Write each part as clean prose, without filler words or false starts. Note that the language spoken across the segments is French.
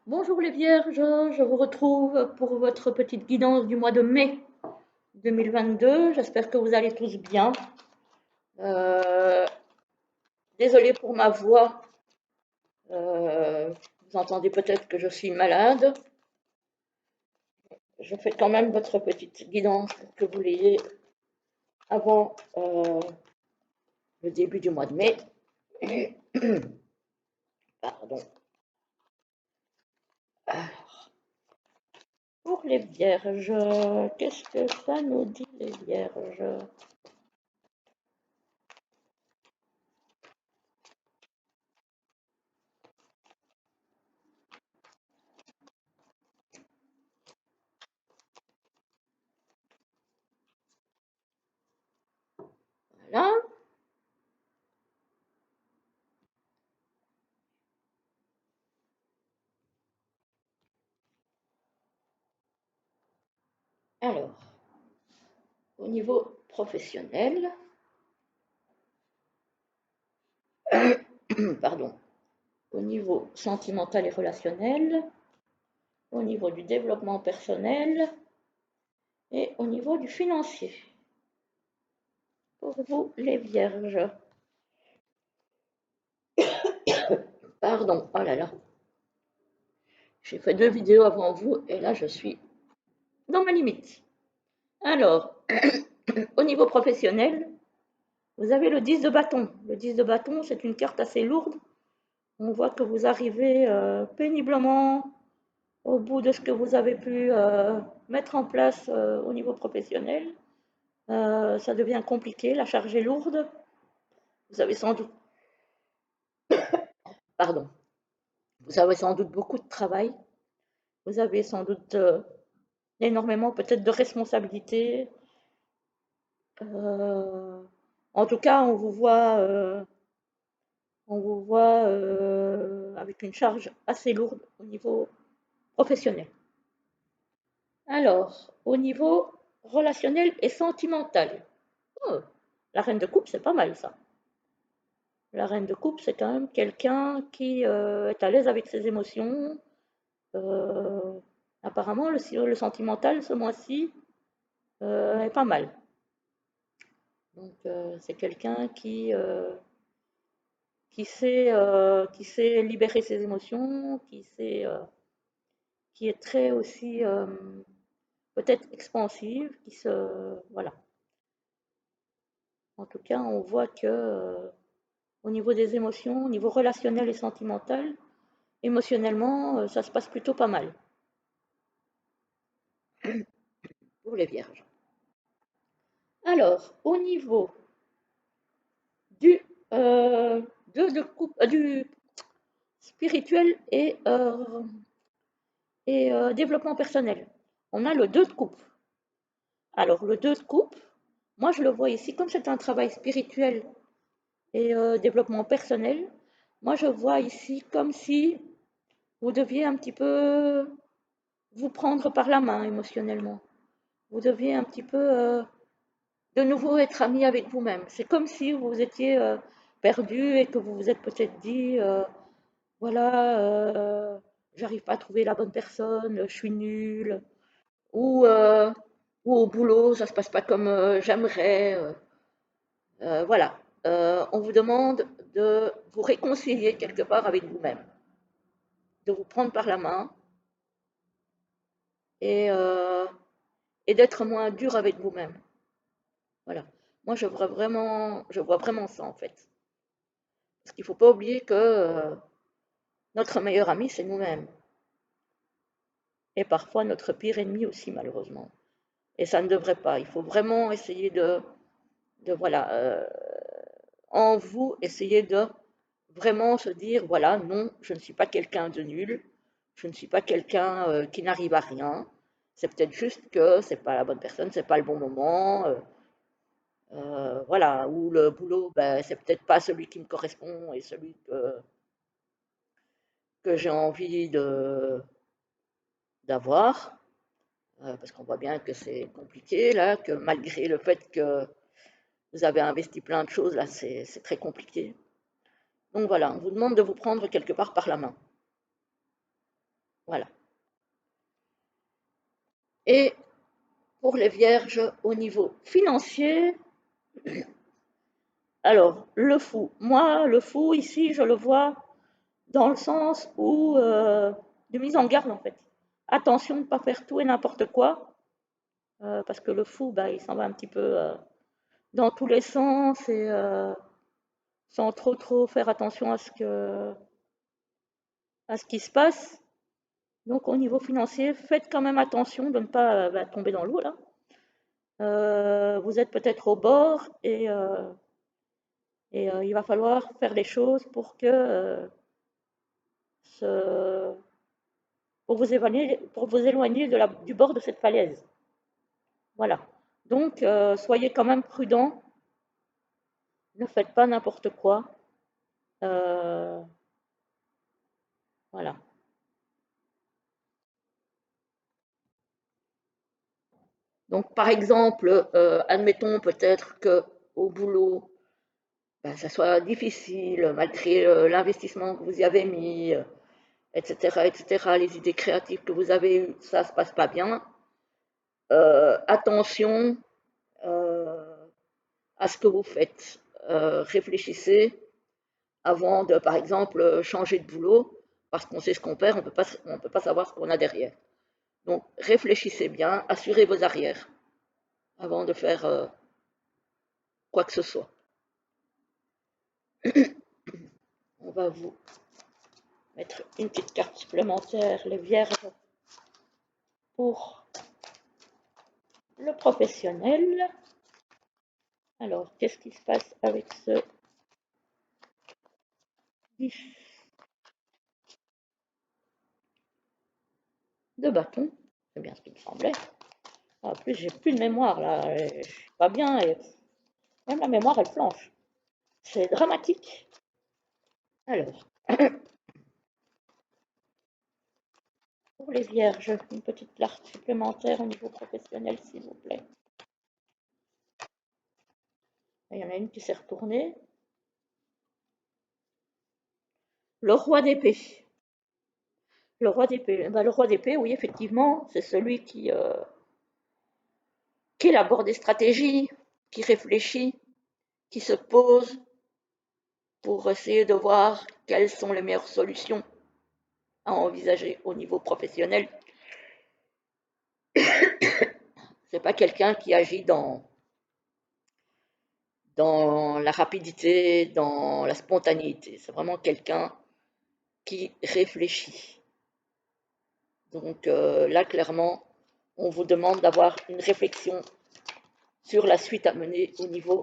Bonjour les vierges, je vous retrouve pour votre petite guidance du mois de mai 2022. J'espère que vous allez tous bien. Euh, Désolée pour ma voix, vous entendez peut-être que je suis malade. Je fais quand même votre petite guidance pour que vous l'ayez avant le début du mois de mai. Pardon. Pour les vierges, qu'est-ce que ça nous dit les vierges? Voilà. Alors, au niveau professionnel, pardon, au niveau sentimental et relationnel, au niveau du développement personnel et au niveau du financier. Pour vous, les vierges. Pardon, oh là là. J'ai fait 2 vidéos avant vous et là, je suis dans ma limite. Alors, au niveau professionnel, vous avez le 10 de bâton. Le 10 de bâton, c'est une carte assez lourde. On voit que vous arrivez péniblement au bout de ce que vous avez pu mettre en place au niveau professionnel. Ça devient compliqué, la charge est lourde. Vous avez sans doute, pardon, vous avez sans doute beaucoup de travail. Vous avez sans doute énormément peut-être de responsabilités. Euh, En tout cas, on vous voit avec une charge assez lourde au niveau professionnel. Alors, au niveau relationnel et sentimental, oh, la reine de coupe, c'est pas mal ça. La reine de coupe, c'est quand même quelqu'un qui est à l'aise avec ses émotions. Euh, Apparemment, le sentimental, ce mois-ci, est pas mal. Donc, c'est quelqu'un qui sait libérer ses émotions, qui est très aussi peut-être expansive, voilà. En tout cas, on voit que au niveau des émotions, au niveau relationnel et sentimental, émotionnellement, ça se passe plutôt pas mal pour les vierges. Alors, au niveau du, euh, du spirituel et développement personnel, on a le 2 de coupe. Alors, le 2 de coupe, moi je le vois ici, comme c'est un travail spirituel et développement personnel, moi je vois ici comme si vous deviez un petit peu vous prendre par la main émotionnellement. Vous deviez un petit peu de nouveau être ami avec vous-même. C'est comme si vous étiez perdu et que vous vous êtes peut-être dit, voilà, j'arrive pas à trouver la bonne personne, je suis nulle, ou, euh, ou au boulot, ça se passe pas comme j'aimerais. Voilà. On vous demande de vous réconcilier quelque part avec vous-même, de vous prendre par la main et, euh, et d'être moins dur avec vous-même. Voilà. Moi, je vois vraiment ça en fait. Parce qu'il ne faut pas oublier que notre meilleur ami, c'est nous-mêmes. Et parfois notre pire ennemi aussi, malheureusement. Et ça ne devrait pas. Il faut vraiment essayer voilà, en vous, essayer de vraiment se dire, voilà, non, je ne suis pas quelqu'un de nul, je ne suis pas quelqu'un qui n'arrive à rien. C'est peut-être juste que c'est pas la bonne personne, c'est pas le bon moment, voilà, ou le boulot, ben, c'est peut-être pas celui qui me correspond et celui que j'ai envie d'avoir. Parce qu'on voit bien que c'est compliqué là, que malgré le fait que vous avez investi plein de choses, là, c'est très compliqué. Donc voilà, on vous demande de vous prendre quelque part par la main. Voilà. Et pour les vierges au niveau financier, alors le fou, moi le fou ici je le vois dans le sens où de mise en garde en fait. Attention de ne pas faire tout et n'importe quoi, parce que le fou, bah, il s'en va un petit peu dans tous les sens et sans trop faire attention à ce qui se passe. Donc au niveau financier, faites quand même attention de ne pas bah, tomber dans l'eau là. Vous êtes peut-être au bord et il va falloir faire des choses pour que ce, pour vous éloigner du bord de cette falaise. Voilà. Donc soyez quand même prudent, ne faites pas n'importe quoi. Euh, voilà. Donc par exemple, admettons peut-être que au boulot, ben, ça soit difficile malgré l'investissement que vous y avez mis, etc., etc., les idées créatives que vous avez eues, ça se passe pas bien. Attention à ce que vous faites. Réfléchissez avant de, par exemple, changer de boulot, parce qu'on sait ce qu'on perd, on peut pas savoir ce qu'on a derrière. Donc réfléchissez bien, assurez vos arrières avant de faire quoi que ce soit. On va vous mettre une petite carte supplémentaire, les vierges, pour le professionnel. Alors, qu'est-ce qui se passe avec ce 10 de bâton? C'est bien ce qui me semblait. En plus, j'ai plus de mémoire là, je suis pas bien et même la mémoire elle flanche. C'est dramatique. Alors, pour les vierges, une petite carte supplémentaire au niveau professionnel, s'il vous plaît. Il y en a une qui s'est retournée. Le roi d'épée. Le roi d'épée. Ben, le roi d'épée, oui, effectivement, c'est celui qui élabore des stratégies, qui réfléchit, qui se pose pour essayer de voir quelles sont les meilleures solutions à envisager au niveau professionnel. C'est pas quelqu'un qui agit dans la rapidité, dans la spontanéité. C'est vraiment quelqu'un qui réfléchit. Donc là, clairement, on vous demande d'avoir une réflexion sur la suite à mener au niveau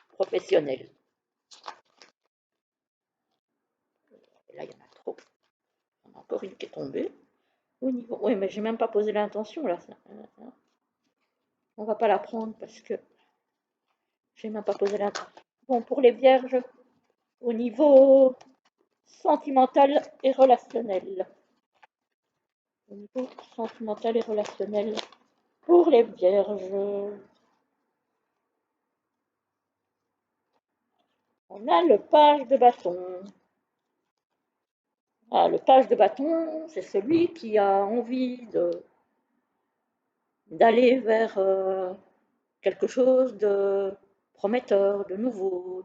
professionnel. Et là, il y en a trop. Il y en a encore une qui est tombée. Au niveau... Oui, mais j'ai même pas posé l'intention là. On va pas la prendre parce que j'ai même pas posé l'intention. Bon, pour les vierges, au niveau sentimental et relationnel. Au niveau sentimental et relationnel, pour les vierges, on a le page de bâton. Ah, le page de bâton, c'est celui qui a envie d'aller vers quelque chose de prometteur, de nouveau.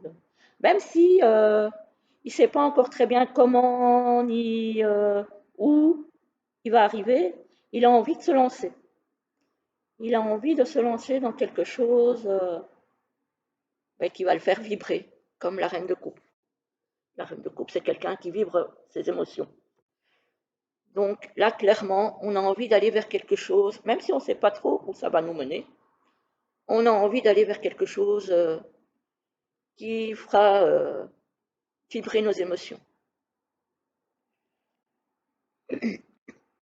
Même si il ne sait pas encore très bien comment ni où il va arriver, il a envie de se lancer. Il a envie de se lancer dans quelque chose qui va le faire vibrer, comme la reine de coupe. La reine de coupe, c'est quelqu'un qui vibre ses émotions. Donc là, clairement, on a envie d'aller vers quelque chose, même si on ne sait pas trop où ça va nous mener, on a envie d'aller vers quelque chose qui fera vibrer nos émotions.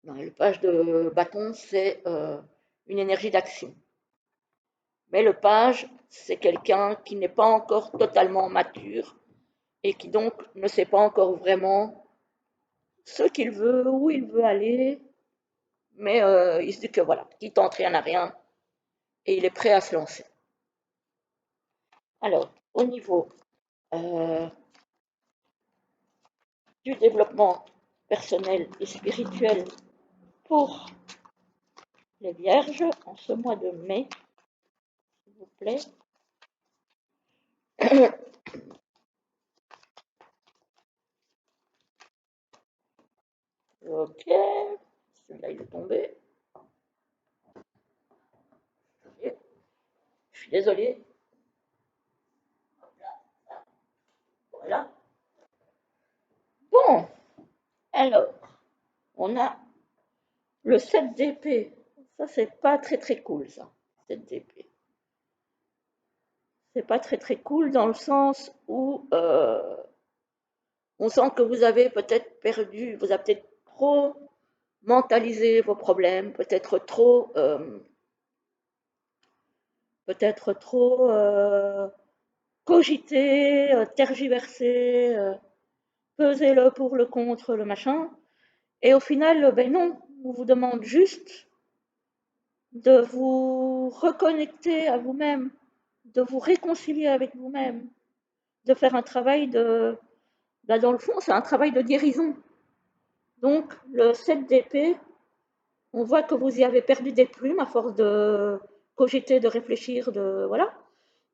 Le page de bâton, c'est une énergie d'action. Mais le page, c'est quelqu'un qui n'est pas encore totalement mature et qui donc ne sait pas encore vraiment ce qu'il veut, où il veut aller, mais il se dit que voilà, qui tente rien à rien et il est prêt à se lancer. Alors, au niveau du développement personnel et spirituel pour les vierges en ce mois de mai, s'il vous plaît. Ok, celui-là il est tombé. Je suis désolée. Voilà. Bon, alors, on a le 7 d'épée. Ça, c'est pas très cool, ça. 7 d'épée. C'est pas très cool dans le sens où on sent que vous avez peut-être perdu, vous avez peut-être trop mentalisé vos problèmes, peut-être trop cogité, tergiversé, pesé le pour, le contre, le machin. Et au final, ben non, on vous demande juste de vous reconnecter à vous-même, de vous réconcilier avec vous-même, de faire un travail de... Là, dans le fond, c'est un travail de guérison. Donc, le 7 d'épée, on voit que vous y avez perdu des plumes à force de cogiter, de réfléchir, de... Voilà.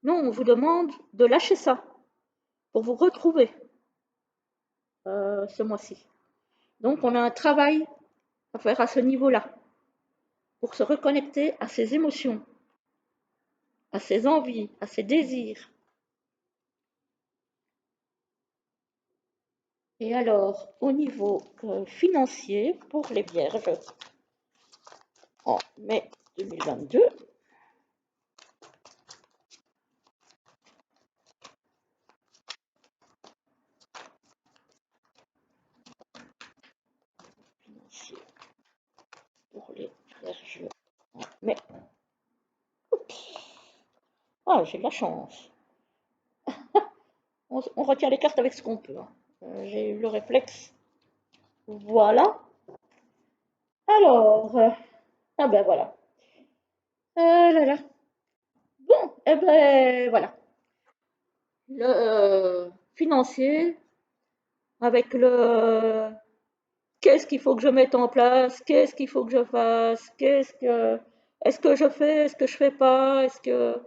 Non, on vous demande de lâcher ça pour vous retrouver ce mois-ci. Donc, on a un travail à faire à ce niveau-là pour se reconnecter à ses émotions, à ses envies, à ses désirs. Et alors, au niveau financier, pour les vierges, en mai 2022, financier pour les vierges en mai. Oups. Ah, j'ai de la chance. On retire les cartes avec ce qu'on peut. Hein. J'ai eu le réflexe. Voilà. Alors, ah ben voilà. Là là. Bon, eh ben voilà. Le financier, avec le qu'est-ce qu'il faut que je mette en place, qu'est-ce qu'il faut que je fasse, est-ce que je fais, est-ce que je fais pas, est-ce que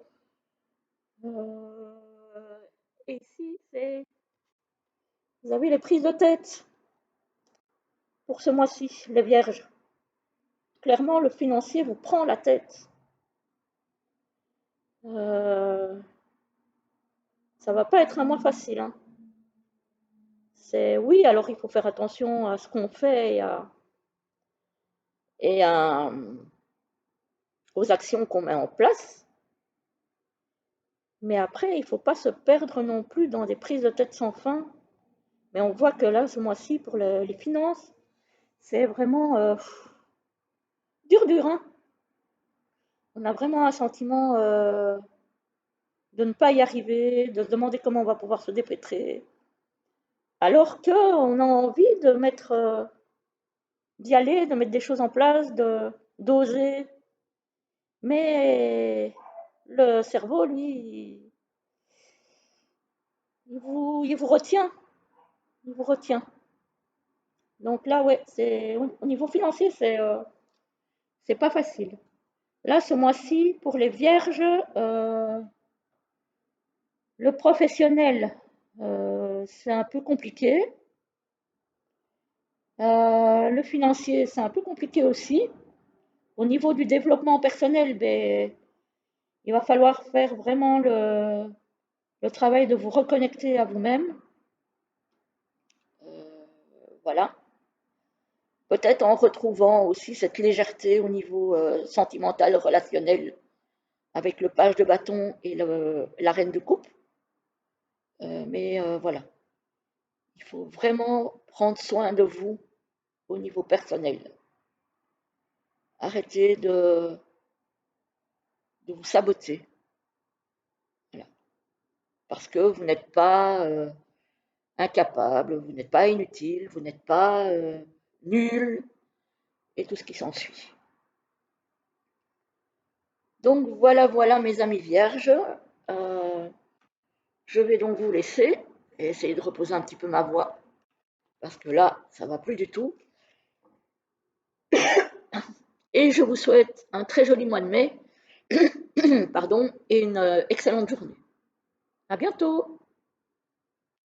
euh, et ici c'est vous avez les prises de tête pour ce mois-ci, les vierges. Clairement, le financier vous prend la tête. Euh, ça va pas être un mois facile. Hein. C'est oui, alors il faut faire attention à ce qu'on fait et aux actions qu'on met en place. Mais après, il ne faut pas se perdre non plus dans des prises de tête sans fin. Mais on voit que là, ce mois-ci, pour les finances, c'est vraiment dur, hein. On a vraiment un sentiment de ne pas y arriver, de se demander comment on va pouvoir se dépêtrer. Alors qu'on a envie de mettre, d'y aller, de mettre des choses en place, d'oser. Mais le cerveau, lui, il vous retient. Il vous retient. Donc là, ouais, c'est au niveau financier, c'est pas facile. Là, ce mois-ci, pour les vierges, le professionnel, c'est un peu compliqué. Le financier, c'est un peu compliqué aussi. Au niveau du développement personnel, ben, il va falloir faire vraiment le travail de vous reconnecter à vous-même. Euh, voilà. Peut-être en retrouvant aussi cette légèreté au niveau sentimental, relationnel, avec le page de bâton et la reine de coupe. Mais voilà, il faut vraiment prendre soin de vous au niveau personnel. Arrêtez de vous saboter. Voilà. Parce que vous n'êtes pas incapable, vous n'êtes pas inutile, vous n'êtes pas nul et tout ce qui s'ensuit. Donc voilà, voilà mes amis vierges. Euh, je vais donc vous laisser et essayer de reposer un petit peu ma voix parce que là, ça va plus du tout. Et je vous souhaite un très joli mois de mai, pardon, et une excellente journée. À bientôt!